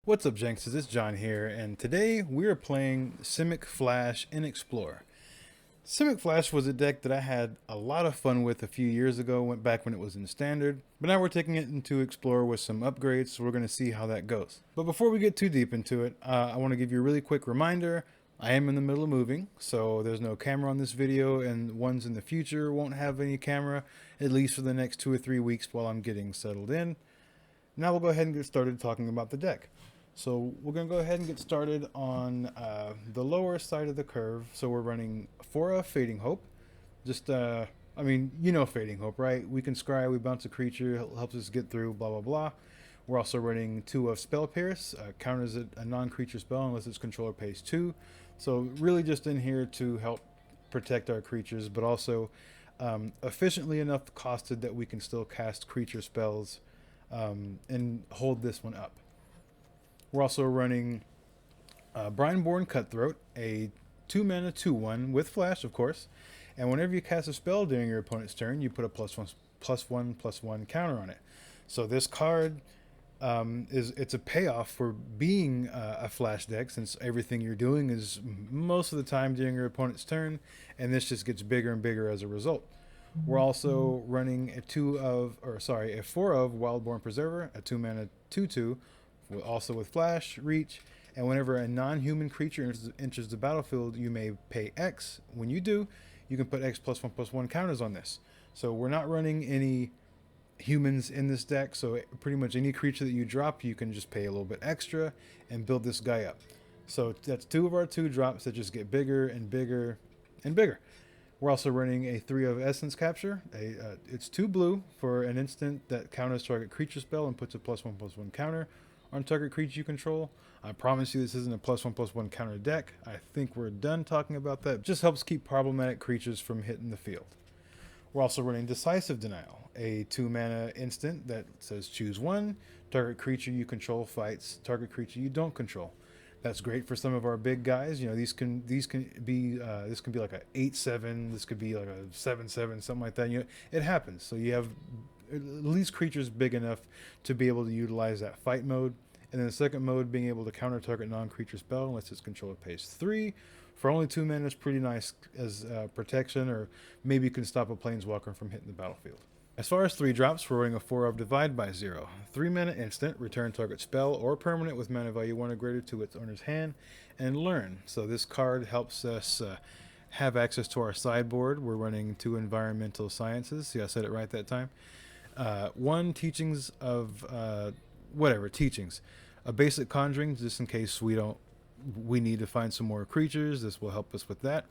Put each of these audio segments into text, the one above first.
What's up, Jenks? It's John here, and today we are playing Simic Flash in Explorer. Simic Flash was a deck that I had a lot of fun with a few years ago, went back when it was in Standard, but now we're taking it into Explorer with some upgrades, so we're going to see how that goes. But before we get too deep into it, I want to give you a really quick reminder. I am in the middle of moving, so there's no camera on this video, and ones in the future won't have any camera, at least for the next 2 or 3 weeks while I'm getting settled in. Now we'll go ahead and get started talking about the deck. So we're going to go ahead and get started on the lower side of the curve. So we're running 4 of Fading Hope. Just, I mean, you know Fading Hope, right? We can scry, we bounce a creature, helps us get through, blah, blah, blah. We're also running 2 of Spell Pierce, counters a non-creature spell unless its controller pays 2. So really just in here to help protect our creatures, but also efficiently enough costed that we can still cast creature spells and hold this one up. We're also running Brineborn Cutthroat, a 2-mana 2/1 with Flash, of course. And whenever you cast a spell during your opponent's turn, you put a +1/+1/+1 counter on it. So this card it's a payoff for being a Flash deck, since everything you're doing is most of the time during your opponent's turn, and this just gets bigger and bigger as a result. We're also running a 4 of Wildborn Preserver, a 2-mana 2/2. Also with Flash, Reach, and whenever a non-human creature enters the battlefield, you may pay X. When you do, you can put X +1/+1 counters on this. So we're not running any humans in this deck, so pretty much any creature that you drop, you can just pay a little bit extra and build this guy up. So that's 2 of our 2 drops that just get bigger and bigger and bigger. We're also running a 3 of Essence Capture. It's 2 blue for an instant that counters target creature spell and puts a +1/+1 counter on target creature you control. I promise you this isn't a +1/+1 counter deck. I think we're done talking about that. It just helps keep problematic creatures from hitting the field. We're also running Decisive Denial, a 2-mana instant that says choose 1. Target creature you control fights target creature you don't control. That's great for some of our big guys. You know, this can be like a 8/7. This could be like a 7/7, something like that. You know, it happens. So you have at least creatures big enough to be able to utilize that fight mode. And then the second mode, being able to counter target non-creature spell unless its controller pays 3. For only 2 mana, it's pretty nice as protection, or maybe you can stop a planeswalker from hitting the battlefield. As far as 3 drops, we're running a 4 of Divide by 0. 3 mana instant, return target spell or permanent with mana value 1 or greater to its owner's hand, and learn. So this card helps us have access to our sideboard. We're running 2 environmental sciences. See, I said it right that time. 1 teachings of teachings. A basic conjuring, just in case we need to find some more creatures. This will help us with that.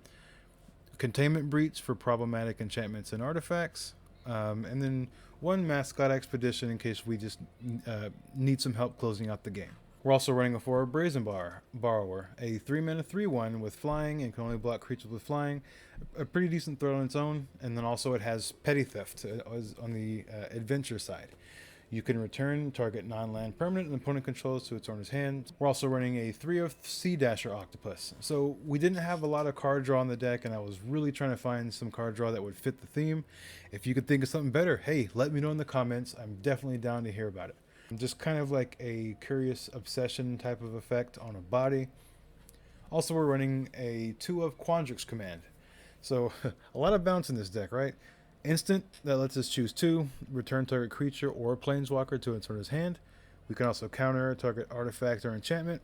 Containment Breach for problematic enchantments and artifacts. And then 1 Mascot Expedition in case we just need some help closing out the game. We're also running a 4 of Brazen Borrower, a 3-mana 3/1 with flying and can only block creatures with flying. A pretty decent threat on its own. And then also it has Petty Theft on the adventure side. You can return target non-land permanent an opponent controls to its owner's hand. We're also running a 3 of Sea Dasher Octopus. So we didn't have a lot of card draw on the deck, and I was really trying to find some card draw that would fit the theme. If you could think of something better, hey, let me know in the comments. I'm definitely down to hear about it. Just kind of like a Curious Obsession type of effect on a body. Also, we're running a 2 of Quandrix Command. So a lot of bounce in this deck, right? Instant that lets us choose 2, return target creature or planeswalker to its owner's hand. We can also counter target artifact or enchantment,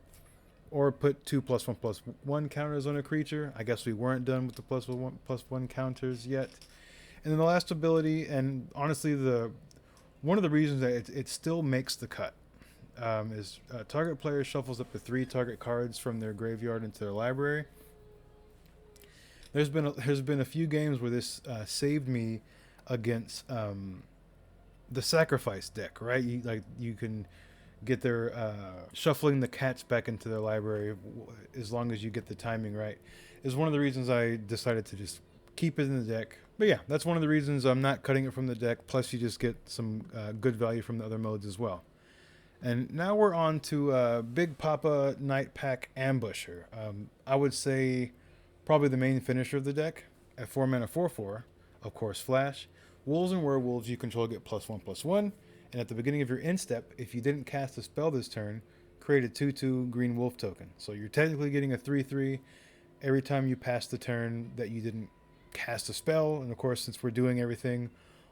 or put 2 +1/+1 counters on a creature. I guess we weren't done with the +1/+1 counters yet. And then the last ability, and honestly one of the reasons that it still makes the cut, is target player shuffles up to 3 target cards from their graveyard into their library. There's been a few games where this saved me against the sacrifice deck, right? You can get their shuffling the cats back into their library as long as you get the timing right. Is one of the reasons I decided to just keep it in the deck. But yeah, that's one of the reasons I'm not cutting it from the deck. Plus, you just get some good value from the other modes as well. And now we're on to Big Papa Night Pack Ambusher. I would say probably the main finisher of the deck. At 4 mana 4/4, of course, Flash. Wolves and Werewolves you control get +1/+1. And at the beginning of your end step, if you didn't cast a spell this turn, create a 2/2 green wolf token. So you're technically getting a 3/3 every time you pass the turn that you didn't cast a spell. And of course, since we're doing everything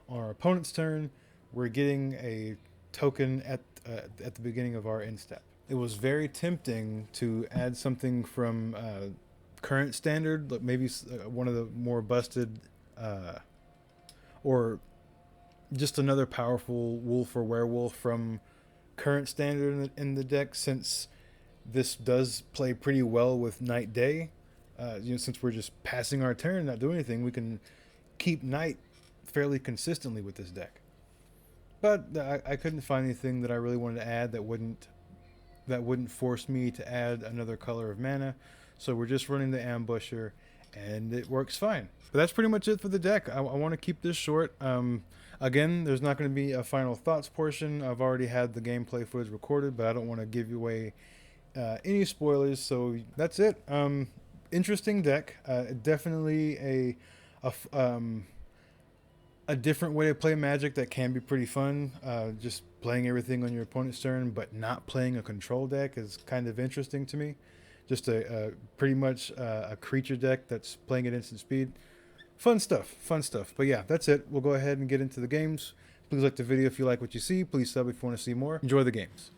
on our opponent's turn, we're getting a token at the beginning of our end step. It was very tempting to add something from current standard, like maybe one of the more busted, or just another powerful wolf or werewolf from current standard in the deck, since this does play pretty well with night day. Since we're just passing our turn, not doing anything, we can keep night fairly consistently with this deck. But I couldn't find anything that I really wanted to add that wouldn't force me to add another color of mana. So we're just running the Ambusher, and it works fine. But that's pretty much it for the deck. I want to keep this short. Again, there's not going to be a final thoughts portion. I've already had the gameplay footage recorded, but I don't want to give you away any spoilers. So that's it. Interesting deck. Definitely a different way to play Magic that can be pretty fun. Just playing everything on your opponent's turn, but not playing a control deck is kind of interesting to me. Just pretty much a creature deck that's playing at instant speed. Fun stuff. But yeah, that's it. We'll go ahead and get into the games. Please like the video if you like what you see. Please sub if you want to see more. Enjoy the games.